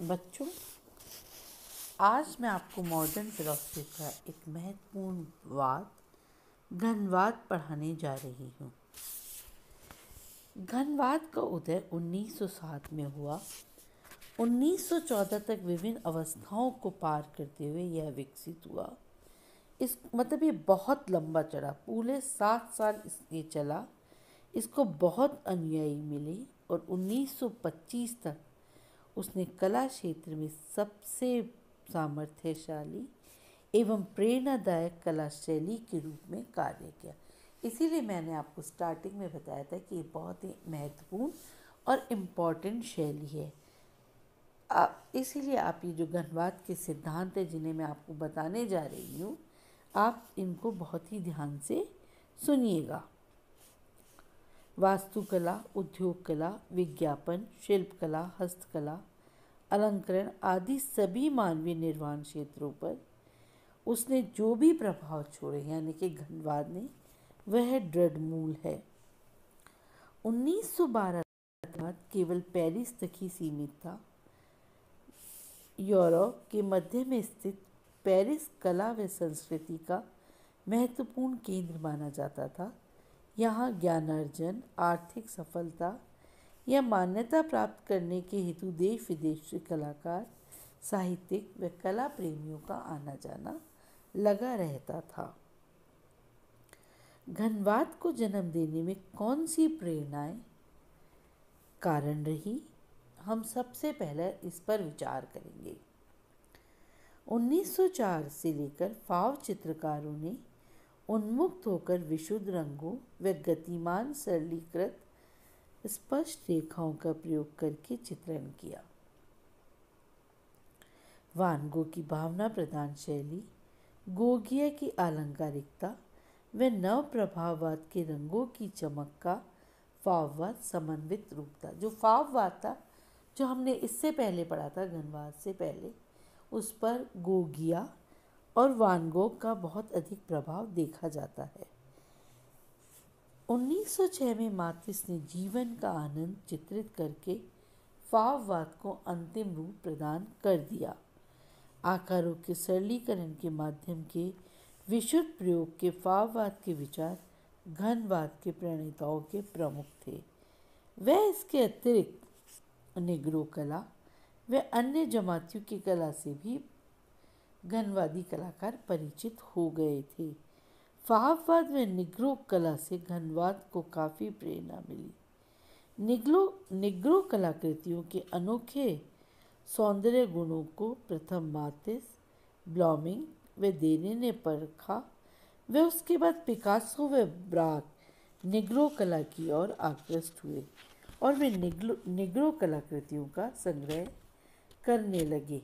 बच्चों, आज मैं आपको मॉडर्न फिलॉसफी का एक महत्वपूर्ण घनवाद पढ़ाने जा रही हूँ। घनवाद का उदय 1907 में हुआ। 1914 तक विभिन्न अवस्थाओं को पार करते हुए यह विकसित हुआ। ये बहुत लंबा चला, पूरे 7 साल ये चला। इसको बहुत अनुयायी मिले और 1925 तक उसने कला क्षेत्र में सबसे सामर्थ्यशाली एवं प्रेरणादायक कला शैली के रूप में कार्य किया। इसीलिए मैंने आपको स्टार्टिंग में बताया था कि ये बहुत ही महत्वपूर्ण और इम्पॉर्टेंट शैली है। इसीलिए आप ये जो घनवाद के सिद्धांत है जिन्हें मैं आपको बताने जा रही हूँ, आप इनको बहुत ही ध्यान से सुनिएगा। वास्तुकला, उद्योग कला, विज्ञापन, शिल्पकला, हस्तकला, अलंकरण आदि सभी मानवीय निर्माण क्षेत्रों पर उसने जो भी प्रभाव छोड़े, यानी कि घनवाद ने, वह दृढ़ मूल है। 1912 तक केवल पेरिस तक ही सीमित था। यूरोप के मध्य में स्थित पेरिस कला व संस्कृति का महत्वपूर्ण केंद्र माना जाता था। यहाँ ज्ञानार्जन, आर्थिक सफलता या मान्यता प्राप्त करने के हेतु देश विदेश से कलाकार, साहित्यिक व कला प्रेमियों का आना जाना लगा रहता था। घनवाद को जन्म देने में कौन सी प्रेरणाएं कारण रही, हम सबसे पहले इस पर विचार करेंगे। 1904 से लेकर फाव चित्रकारों ने उन्मुक्त होकर विशुद्ध रंगों व गतिमान सरलीकृत स्पष्ट रेखाओं का प्रयोग करके चित्रण किया। वान गो की भावना प्रधान शैली, गोगिया की अलंकारिकता व नव प्रभाववाद के रंगों की चमक का फाववाद समन्वित रूप था। जो फाववाद था, जो हमने इससे पहले पढ़ा था घनवाद से पहले, उस पर गोगिया और वान गोग का बहुत अधिक प्रभाव देखा जाता है। 1906 में मातिस ने जीवन का आनंद चित्रित करके फाववाद को अंतिम रूप प्रदान कर दिया। आकारों के सरलीकरण के माध्यम के विशुद्ध प्रयोग के फाववाद के विचार घनवाद के प्रणेताओं के प्रमुख थे। वह इसके अतिरिक्त निग्रो कला व अन्य जमातियों की कला से भी घनवादी कलाकार परिचित हो गए थे। फाववाद व निग्रो कला से घनवाद को काफ़ी प्रेरणा मिली। निग्रो कलाकृतियों के अनोखे सौंदर्य गुणों को प्रथम मातिस, ब्लॉमिंग व देने ने परखा व उसके बाद पिकासो व ब्राक निग्रो कला की ओर आकृष्ट हुए और वे निग्रो कलाकृतियों का संग्रह करने लगे।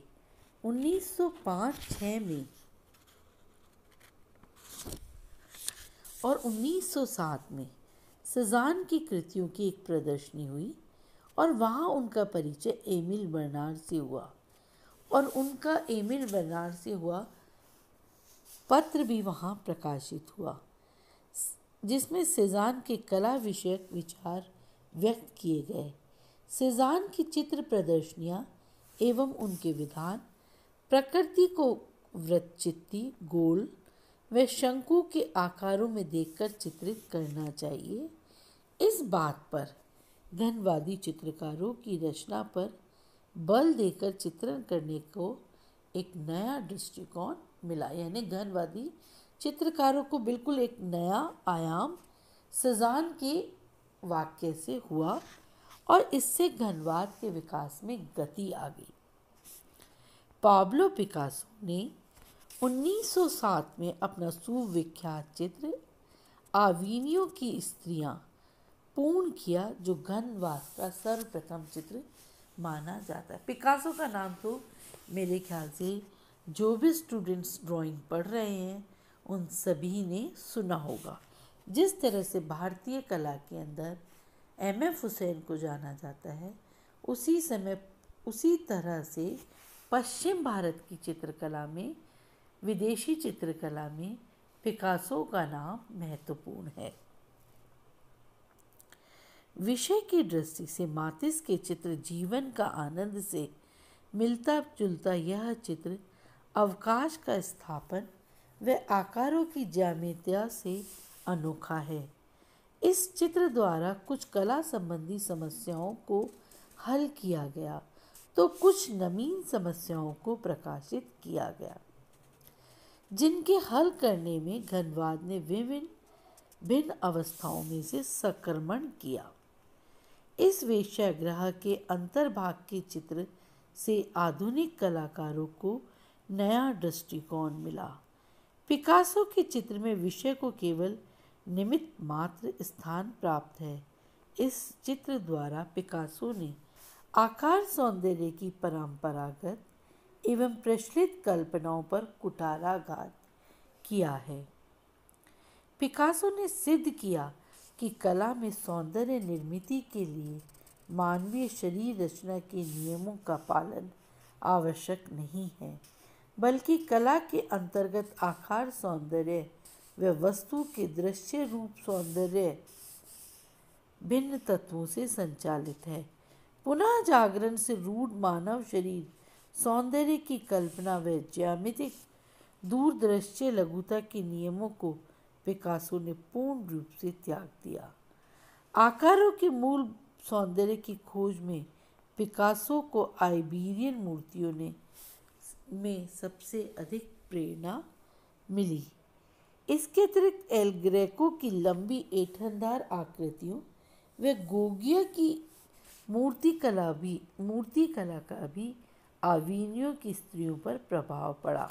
1905-06 में और 1907 में सेज़ान की कृतियों की एक प्रदर्शनी हुई और वहाँ उनका परिचय एमिल बर्नार्ड से हुआ और उनका एमिल बर्नार्ड से हुआ पत्र भी वहाँ प्रकाशित हुआ, जिसमें सेज़ान के कला विषयक विचार व्यक्त किए गए। सेज़ान की चित्र प्रदर्शनियाँ एवं उनके विधान प्रकृति को वृत्तचित्ती, गोल व शंकु के आकारों में देखकर चित्रित करना चाहिए। इस बात पर घनवादी चित्रकारों की रचना पर बल देकर चित्रण करने को एक नया दृष्टिकोण मिला, यानी घनवादी चित्रकारों को बिल्कुल एक नया आयाम सेज़ान के वाक्य से हुआ और इससे घनवाद के विकास में गति आ गई। पाब्लो पिकासो ने 1907 में अपना सुविख्यात चित्र आविनियो की स्त्रियां पूर्ण किया, जो घनवाद का सर्वप्रथम चित्र माना जाता है। पिकासो का नाम तो मेरे ख्याल से जो भी स्टूडेंट्स ड्राइंग पढ़ रहे हैं उन सभी ने सुना होगा। जिस तरह से भारतीय कला के अंदर M.F. हुसैन को जाना जाता है, उसी तरह से पश्चिम भारत की चित्रकला में, विदेशी चित्रकला में पिकासो का नाम महत्वपूर्ण है। विषय की दृष्टि से मातिस के चित्र जीवन का आनंद से मिलता जुलता यह चित्र अवकाश का स्थापन व आकारों की ज्यामिति से अनोखा है। इस चित्र द्वारा कुछ कला संबंधी समस्याओं को हल किया गया तो कुछ नवीन समस्याओं को प्रकाशित किया गया, जिनके हल करने में घनवाद ने विभिन्न भिन्न अवस्थाओं में से संक्रमण किया। इस वेश्यागृह के अंतर्भाग के चित्र से आधुनिक कलाकारों को नया दृष्टिकोण मिला। पिकासो के चित्र में विषय को केवल निमित्त मात्र स्थान प्राप्त है। इस चित्र द्वारा पिकासो ने आकार सौंदर्य की परंपरागत एवं प्रचलित कल्पनाओं पर कुठाराघात किया है। पिकासो ने सिद्ध किया कि कला में सौंदर्य निर्मित के लिए मानवीय शरीर रचना के नियमों का पालन आवश्यक नहीं है, बल्कि कला के अंतर्गत आकार सौंदर्य व वस्तु के दृश्य रूप सौंदर्य भिन्न तत्वों से संचालित है। पुनः जागरण से रूढ़ मानव शरीर सौंदर्य की कल्पना व ज्यामितिक दूरदृश्य लघुता के नियमों को पिकासो ने पूर्ण रूप से त्याग दिया। आकारों के मूल सौंदर्य की खोज में पिकासो को आइबेरियन मूर्तियों में सबसे अधिक प्रेरणा मिली। इसके अतिरिक्त एल ग्रेको की लंबी ऐंठनदार आकृतियों व गोगिया की मूर्तिकला का भी आविनियों की स्त्रियों पर प्रभाव पड़ा।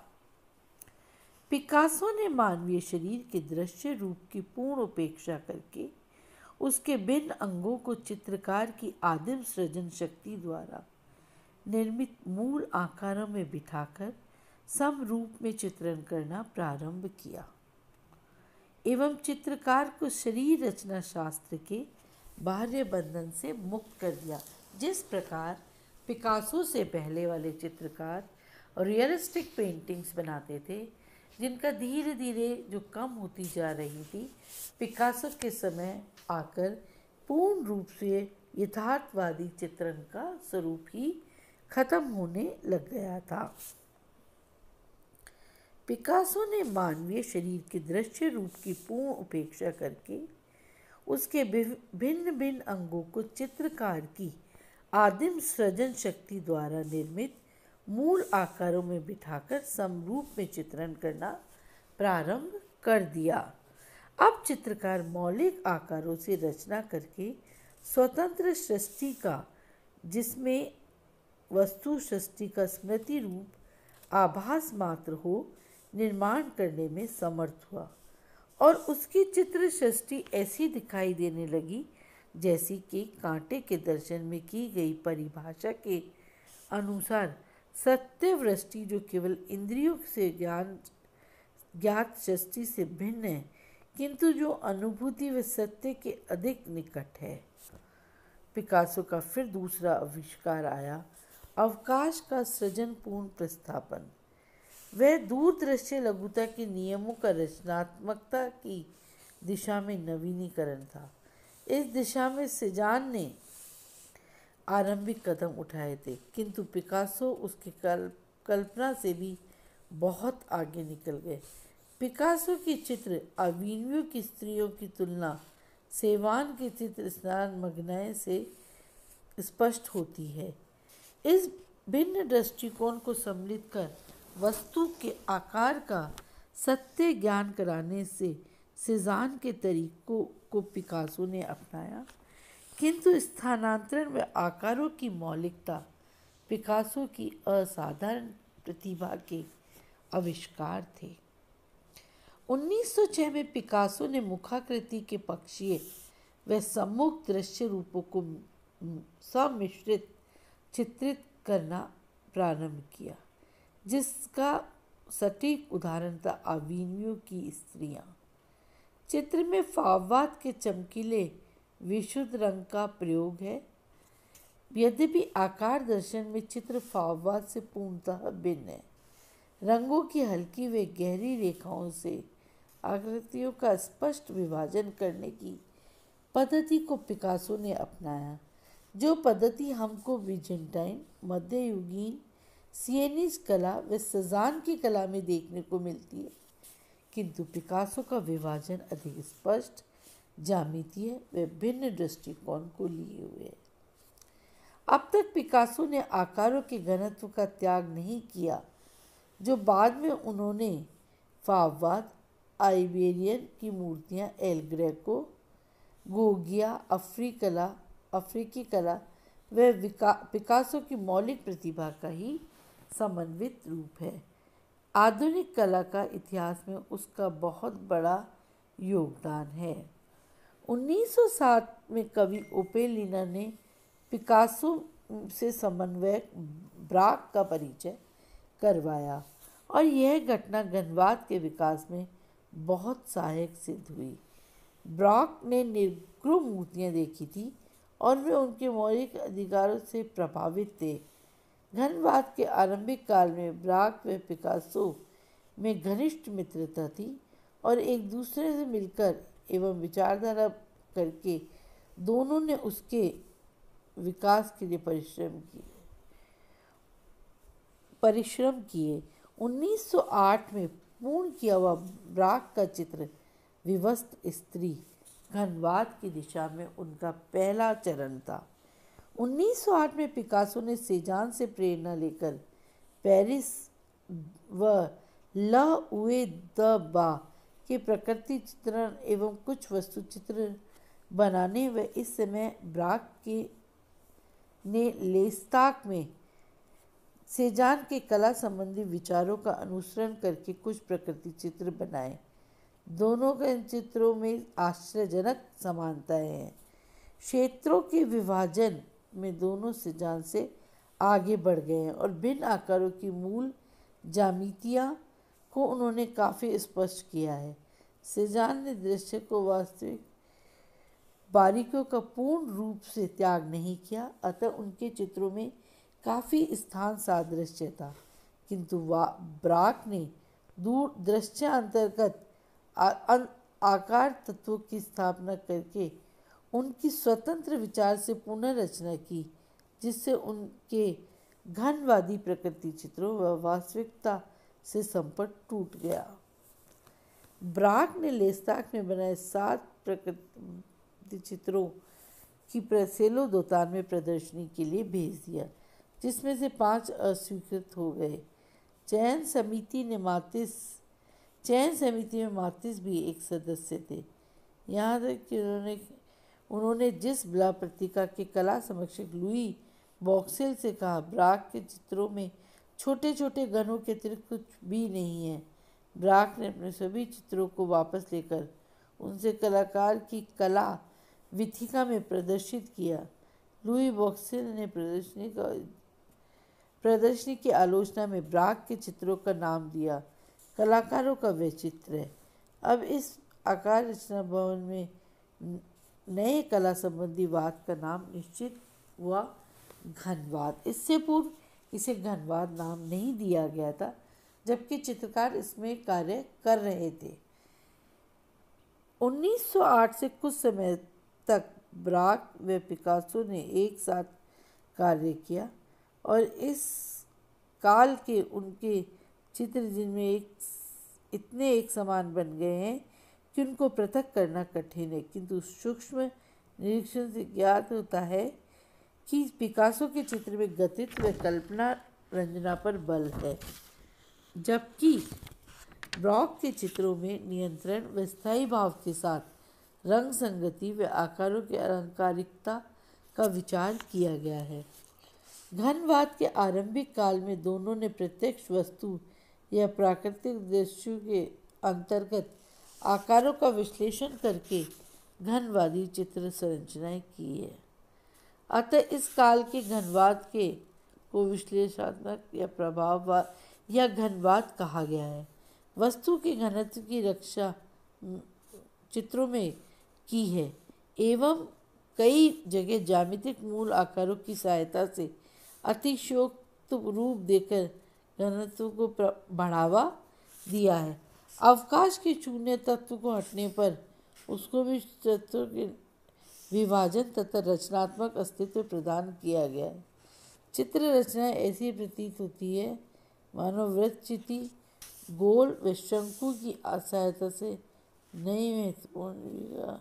पिकासो ने मानवीय शरीर के दृश्य रूप की पूर्ण उपेक्षा करके उसके भिन्न अंगों को चित्रकार की आदिम सृजन शक्ति द्वारा निर्मित मूल आकारों में बिठाकर समरूप में चित्रण करना प्रारंभ किया एवं चित्रकार को शरीर रचना शास्त्र के बाह्य बंधन से मुक्त कर दिया। जिस प्रकार पिकासो से पहले वाले चित्रकार रियलिस्टिक पेंटिंग्स बनाते थे, जिनका धीरे धीरे जो कम होती जा रही थी, पिकासो के समय आकर पूर्ण रूप से यथार्थवादी चित्रण का स्वरूप ही खत्म होने लग गया था। पिकासो ने मानवीय शरीर के दृश्य रूप की पूर्ण उपेक्षा करके उसके भिन्न भिन्न अंगों को चित्रकार की आदिम सृजन शक्ति द्वारा निर्मित मूल आकारों में बिठाकर समरूप में चित्रण करना प्रारंभ कर दिया। अब चित्रकार मौलिक आकारों से रचना करके स्वतंत्र सृष्टि का, जिसमें वस्तु सृष्टि का स्मृति रूप आभास मात्र हो, निर्माण करने में समर्थ हुआ और उसकी चित्र सृष्टि ऐसी दिखाई देने लगी जैसी कि कांटे के दर्शन में की गई परिभाषा के अनुसार सत्य वृष्टि, जो केवल इंद्रियों से ज्ञात सृष्टि से भिन्न है, किंतु जो अनुभूति व सत्य के अधिक निकट है। पिकासो का फिर दूसरा आविष्कार आया, अवकाश का सृजनपूर्ण प्रस्थापन। वह दूरदृश्य लघुता के नियमों का रचनात्मकता की दिशा में नवीनीकरण था। इस दिशा में सेजान ने आरंभिक कदम उठाए थे, किंतु पिकासो उसकी कल्पना से भी बहुत आगे निकल गए। पिकासो की चित्र आविनियों की स्त्रियों की तुलना सेवान के चित्र स्नान मग्नाए से स्पष्ट होती है। इस भिन्न दृष्टिकोण को सम्मिलित कर वस्तु के आकार का सत्य ज्ञान कराने से सेजान के तरीकों को पिकासो ने अपनाया, किंतु स्थानांतरण व आकारों की मौलिकता पिकासो की असाधारण प्रतिभा के आविष्कार थे। 1906 में पिकासो ने मुखाकृति के पक्षीय व सम्मुख दृश्य रूपों को सम्मिश्रित चित्रित करना प्रारंभ किया, जिसका सटीक उदाहरण था आविनियों की स्त्रियां। चित्र में फाववाद के चमकीले विशुद्ध रंग का प्रयोग है। यद्यपि आकार दर्शन में चित्र फाववाद से पूर्णतः भिन्न है। रंगों की हल्की व गहरी रेखाओं से आकृतियों का स्पष्ट विभाजन करने की पद्धति को पिकासो ने अपनाया, जो पद्धति हमको बीजेंटाइन, मध्ययुगीन, सियनीज कला व सेजान की कला में देखने को मिलती है, किंतु पिकासो का विभाजन अधिक स्पष्ट, ज्यामितीय व भिन्न दृष्टिकोण को लिए हुए है। अब तक पिकासो ने आकारों के घनत्व का त्याग नहीं किया, जो बाद में उन्होंने फाववाद, आइबेरियन की मूर्तियां, एल ग्रेको, गोगिया, अफ्रीकी कला व पिकासो की मौलिक प्रतिभा का ही समन्वित रूप है। आधुनिक कला का इतिहास में उसका बहुत बड़ा योगदान है। 1907 में कवि ओपेलिना ने पिकासो से समन्वयक ब्राक का परिचय करवाया और यह घटना घनवाद के विकास में बहुत सहायक सिद्ध हुई। ब्राक ने निग्रो मूर्तियाँ देखी थी और वे उनके मौलिक अधिकारों से प्रभावित थे। घनवाद के आरंभिक काल में ब्राक व पिकासो में घनिष्ठ मित्रता थी और एक दूसरे से मिलकर एवं विचारधारा करके दोनों ने उसके विकास के लिए परिश्रम किए। 1908 में पूर्ण किया हुआ ब्राक का चित्र विवस्त स्त्री घनवाद की दिशा में उनका पहला चरण था। 1908 में पिकासो ने सेजान से प्रेरणा लेकर पेरिस व ल उए द बा के प्रकृति चित्रण एवं कुछ वस्तु चित्र बनाने व इस समय ब्राक के ने लेस्ताक में सेजान के कला संबंधी विचारों का अनुसरण करके कुछ प्रकृति चित्र बनाए। दोनों के इन चित्रों में आश्चर्यजनक समानताएं हैं। क्षेत्रों के विभाजन में दोनों सेजान से आगे बढ़ गए हैं और भिन्न आकारों की मूल ज्यामितियाँ को उन्होंने काफ़ी स्पष्ट किया है। सेजान ने दृश्य को वास्तविक बारीकियों का पूर्ण रूप से त्याग नहीं किया, अतः उनके चित्रों में काफ़ी स्थान सादृश्य था, किंतु ब्राक ने दूर दृश्यांतर्गत आकार तत्वों की स्थापना करके उनकी स्वतंत्र विचार से पुनर्रचना की, जिससे उनके घनवादी प्रकृति चित्रों व वास्तविकता से संपर्क टूट गया। ब्राक ने लेस्ताक में बनाए 7 प्रकृति चित्रों की सेलो दोतान में प्रदर्शनी के लिए भेज दिया, जिसमें से 5 अस्वीकृत हो गए। चयन समिति में मातिस भी एक सदस्य थे। यहाँ तक कि उन्होंने जिस ब्ला पत्रिका के कला समीक्षक लुई बॉक्सेल से कहा, ब्राक के चित्रों में छोटे छोटे गणों के अतिरिक्त कुछ भी नहीं है। ब्राक ने अपने सभी चित्रों को वापस लेकर उनसे कलाकार की कला विथिका में प्रदर्शित किया। लुई बॉक्सेल ने प्रदर्शनी की आलोचना में ब्राक के चित्रों का नाम दिया कलाकारों का वैचित्र्य। अब इस आकार रचना भवन में नए कला संबंधी वाद का नाम निश्चित हुआ घनवाद। इससे पूर्व इसे घनवाद नाम नहीं दिया गया था, जबकि चित्रकार इसमें कार्य कर रहे थे। 1908 से कुछ समय तक ब्राक व पिकासो ने एक साथ कार्य किया और इस काल के उनके चित्र जिनमें इतने एक समान बन गए हैं कि उनको पृथक करना कठिन है, किंतु सूक्ष्म निरीक्षण से ज्ञात होता है कि पिकासो के चित्र में गतित्व व कल्पना रंजना पर बल है, जबकि ब्राक के चित्रों में नियंत्रण व स्थायी भाव के साथ रंग संगति व आकारों की अलंकारिकता का विचार किया गया है। घनवाद के आरंभिक काल में दोनों ने प्रत्यक्ष वस्तु या प्राकृतिक दृश्यों के अंतर्गत आकारों का विश्लेषण करके घनवादी चित्र संरचनाएं की है। अतः इस काल के घनवाद को विश्लेषणात्मक या प्रभाववाद या घनवाद कहा गया है। वस्तु के घनत्व की रक्षा चित्रों में की है एवं कई जगह ज्यामितिक मूल आकारों की सहायता से अतिशयोक्त रूप देकर घनत्व को बढ़ावा दिया है। अवकाश के शून्य तत्व को हटने पर उसको भी तत्व के विभाजन तथा रचनात्मक अस्तित्व प्रदान किया गया है। चित्र रचना ऐसी प्रतीत होती है मानो वृत्तचिति गोल व शंकु की सहायता से नई महत्वपूर्ण